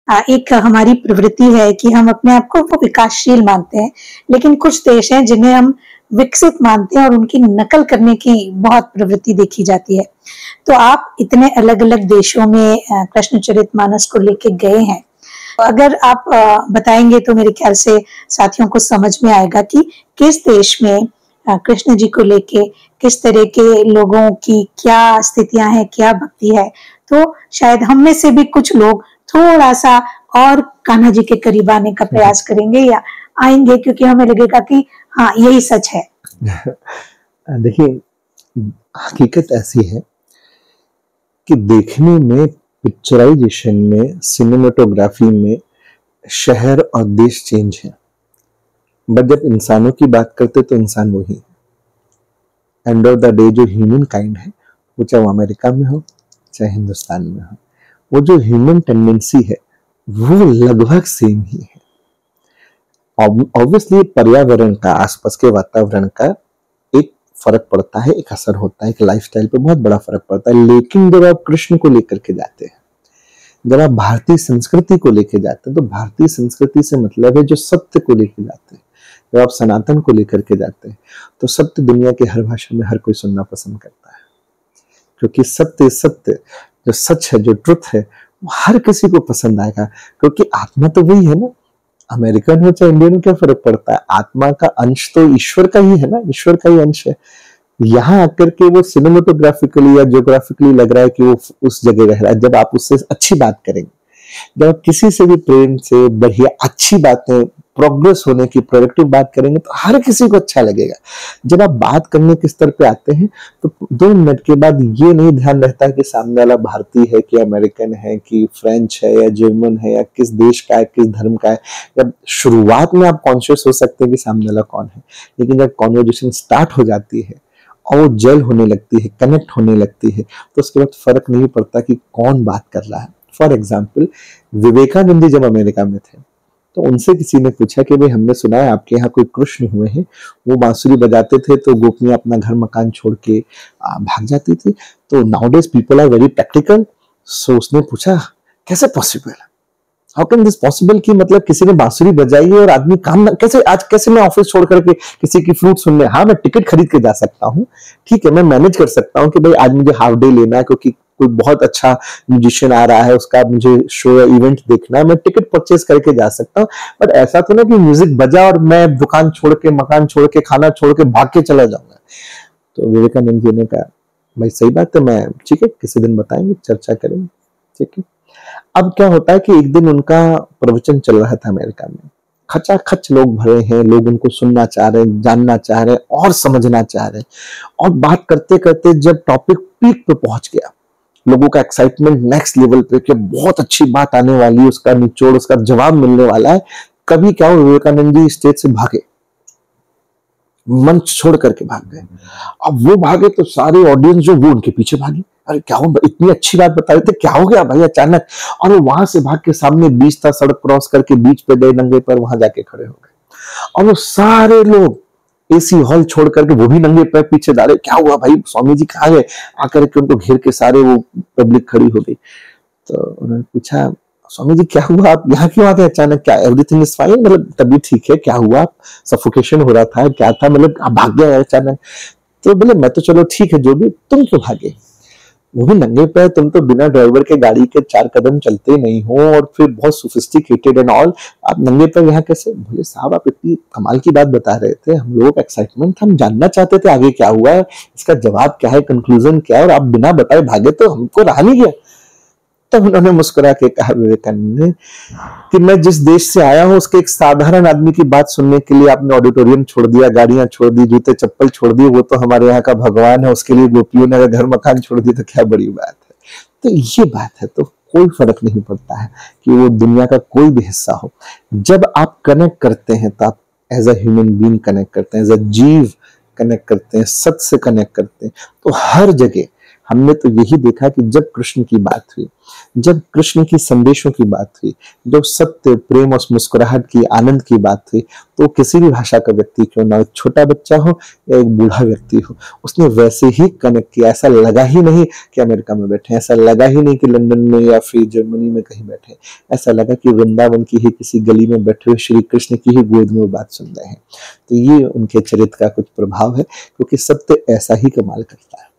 एक हमारी प्रवृत्ति है कि हम अपने आप को वो विकासशील मानते हैं, लेकिन कुछ देश हैं जिन्हें हम विकसित मानते हैं और उनकी नकल करने की बहुत प्रवृत्ति देखी जाती है। तो आप इतने अलग-अलग देशों में कृष्णचरितमानस को लेके गए हैं। अगर आप बताएंगे तो मेरे ख्याल से साथियों को समझ में आएगा कि किस देश में कृष्ण जी को लेके किस तरह के लोगों की क्या स्थितियां हैं, क्या भक्ति है। तो शायद हम में से भी कुछ लोग थोड़ा सा और कान्हा जी के करीब आने का प्रयास करेंगे या आएंगे, क्योंकि हमें लगेगा कि हाँ यही सच है। देखिए, हकीकत ऐसी है कि देखने में, पिक्चराइजेशन में, सिनेमेटोग्राफी में शहर और देश चेंज है, बट जब इंसानों की बात करते तो इंसान वही है। एंड ऑफ द डे जो ह्यूमन काइंड है, वो चाहे वो अमेरिका में हो चाहे हिंदुस्तान में हो, वो जो ह्यूमन टेंडेंसी है वो लगभग सेम ही है। ऑब्वियसली पर्यावरण का, आसपास के वातावरण का एक फर्क पड़ता है, एक असर होता है, एक लाइफस्टाइल पे बहुत बड़ा फर्क पड़ता है। लेकिन जब आप कृष्ण को लेकर के जाते हैं, जब आप भारतीय संस्कृति को लेकर जाते हैं, तो भारतीय संस्कृति से मतलब है जो सत्य को लेकर जाते हैं। जब आप सनातन को लेकर के जाते हैं तो सत्य दुनिया के हर भाषा में हर कोई सुनना पसंद करता है, क्योंकि सत्य जो सच है, जो ट्रुथ है, वो हर किसी को पसंद आएगा, क्योंकि आत्मा तो वही है ना। अमेरिकन हो चाहे इंडियन हो, क्या फर्क पड़ता है? आत्मा का अंश तो ईश्वर का ही है ना, ईश्वर का ही अंश है। यहाँ आकर के वो सिनेमेटोग्राफिकली या जियोग्राफिकली लग रहा है कि वो उस जगह रह रहा है। जब आप उससे अच्छी बात करेंगे, जब आप किसी से भी प्रेम से बढ़िया अच्छी बातें, प्रोग्रेस होने की, प्रोडक्टिव बात करेंगे, तो हर किसी को अच्छा लगेगा। जब आप बात करने के स्तर पे आते हैं तो 2 मिनट के बाद ये नहीं ध्यान रहता है कि सामने वाला भारतीय है कि अमेरिकन है कि फ्रेंच है या जर्मन है या किस देश का है, किस धर्म का है। जब शुरुआत में आप कॉन्शियस हो सकते हैं कि सामने वाला कौन है, लेकिन जब कॉन्वर्जेशन स्टार्ट हो जाती है और वो जेल होने लगती है, कनेक्ट होने लगती है, तो उसके बाद फर्क नहीं पड़ता कि कौन बात कर रहा है। फॉर एग्जाम्पल, विवेकानंद जी जब अमेरिका में थे तो उनसे किसी ने पूछा कि भाई हमने सुना है आपके यहाँ कोई कृष्ण हुए हैं, वो बांसुरी बजाते थे तो गोपियां अपना घर मकान छोड़ के भाग जाती थी, तो nowadays people are very practical. So उसने पूछा कैसे possible, how can this possible, कि मतलब किसी ने बांसुरी बजाई है और आदमी काम कैसे, आज कैसे मैं ऑफिस छोड़ करके किसी की फ्लूट सुनने, हाँ मैं टिकट खरीद के जा सकता हूँ, ठीक है, मैं मैनेज कर सकता हूँ कि भाई आज मुझे हाफ डे लेना है क्योंकि कोई बहुत अच्छा म्यूजिशियन आ रहा है, उसका मुझे शो या इवेंट देखना है, मैं टिकट परचेज करके जा सकता हूँ। बट ऐसा तो ना कि म्यूजिक बजा और मैं दुकान छोड़ के, मकान छोड़ के, खाना छोड़ के भाग के चला जाऊंगा। तो विवेकानंद जी ने कहा भाई सही बात है, मैं ठीक है किसी दिन बताएंगे, चर्चा करेंगे, ठीक है। अब क्या होता है कि एक दिन उनका प्रवचन चल रहा था अमेरिका में, खचाखच लोग भरे हैं, लोग उनको सुनना चाह रहे हैं, जानना चाह रहे हैं और समझना चाह रहे हैं। और बात करते करते जब टॉपिक पीक पे पहुंच गया, लोगों का एक्साइटमेंट नेक्स्ट लेवल पे कि बहुत अच्छी बात आने वाली है, उसका निचोड़, उसका जवाब मिलने वाला है, कभी क्या हो, विवेकानंद जी स्टेज से भागे, मंच छोड़ करके भाग गए। अब वो भागे तो सारे ऑडियंस जो वो उनके पीछे भागी, अरे क्या हो, इतनी अच्छी बात बता रहे थे, क्या हो गया भाई अचानक। और वो वहां से भाग के सामने बीच था, सड़क क्रॉस करके बीच पे गए नंगे पर, वहां जाके खड़े हो गए। और वो सारे लोग एसी हॉल छोड़ करके वो भी नंगे पैर पीछे डाले, क्या हुआ भाई, स्वामी जी कहाँ गए, आकर के उनको घेर के सारे वो पब्लिक खड़ी हो गई। तो उन्होंने पूछा स्वामी जी क्या हुआ, आप यहाँ क्यों आ गए अचानक, क्या एवरीथिंग इज फाइन, मतलब तबीयत ठीक है, क्या हुआ, सफोकेशन हो रहा था, क्या था, मतलब आप भाग गए अचानक। तो बोले मैं तो चलो ठीक है जो भी, तुम क्यों भागे, वो भी नंगे पैर, तुम तो बिना ड्राइवर के गाड़ी के 4 कदम चलते नहीं हो और फिर बहुत सोफिस्टिकेटेड एंड ऑल, आप नंगे पैर यहाँ कैसे। बोले साहब आप इतनी कमाल की बात बता रहे थे, हम लोगों का एक्साइटमेंट था, हम जानना चाहते थे आगे क्या हुआ है, इसका जवाब क्या है, कंक्लूजन क्या है, और आप बिना बताए भागे तो हमको रहा नहीं गया। तब उन्होंने मुस्कुरा के कहा विवेकानंद ने कि मैं जिस देश से आया हूं उसके एक साधारण आदमी की बात सुनने के लिए आपने ऑडिटोरियम छोड़ दिया, गाड़ियां छोड़ दी, जूते चप्पल छोड़ दिए, वो तो हमारे यहाँ का भगवान है, उसके लिए गोपियों ने अगर घर मकान छोड़ दिए तो क्या बड़ी बात है। तो ये बात है, तो कोई फर्क नहीं पड़ता है कि वो दुनिया का कोई भी हिस्सा हो। जब आप कनेक्ट करते हैं तो आप as a human being connect करते हैं, एज अ जीव कनेक्ट करते हैं, सत्य से कनेक्ट करते हैं, तो हर जगह हमने तो यही देखा कि जब कृष्ण की बात हुई, जब कृष्ण की संदेशों की बात हुई, जब सत्य, प्रेम और मुस्कुराहट की, आनंद की बात हुई, तो किसी भी भाषा का व्यक्ति क्यों ना, एक छोटा बच्चा हो या एक बूढ़ा व्यक्ति हो, उसने वैसे ही कनेक्ट किया। ऐसा लगा ही नहीं कि अमेरिका में बैठे, ऐसा लगा ही नहीं कि लंदन में या फिर जर्मनी में कहीं बैठे, ऐसा लगा कि वृंदावन की ही किसी गली में बैठे हुए श्री कृष्ण की ही गोद में वो बात सुन रहे हैं। तो ये उनके चरित्र का कुछ प्रभाव है, क्योंकि सत्य ऐसा ही कमाल करता है।